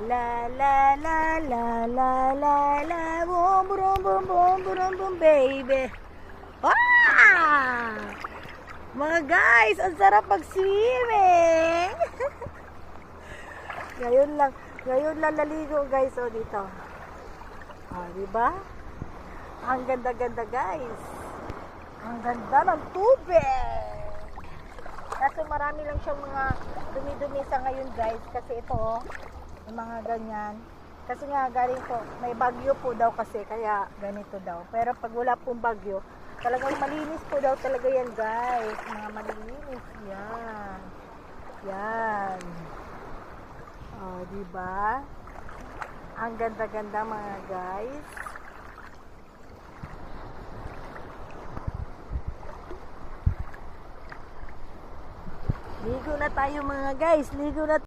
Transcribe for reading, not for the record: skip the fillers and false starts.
La la la la la la la boom boom boom boom boom boom baby. Ah! Mga guys, ang sarap mag-swimming. ngayon lang naligo guys dito. Di ba? Ang ganda-ganda guys. Ang ganda ng tubig. Kaso marami lang siyang mga dumi-dumi sa ngayon guys kasi ito yung mga ganyan. Kasi nga galing po, may bagyo po daw kasi kaya ganito daw. Pero pag wala pong bagyo, talagang malinis po daw talaga yan guys. Mga malinis yan. Yan. Diba? Ang ganda-ganda mga guys. Ligo na tayo mga guys. Ligo na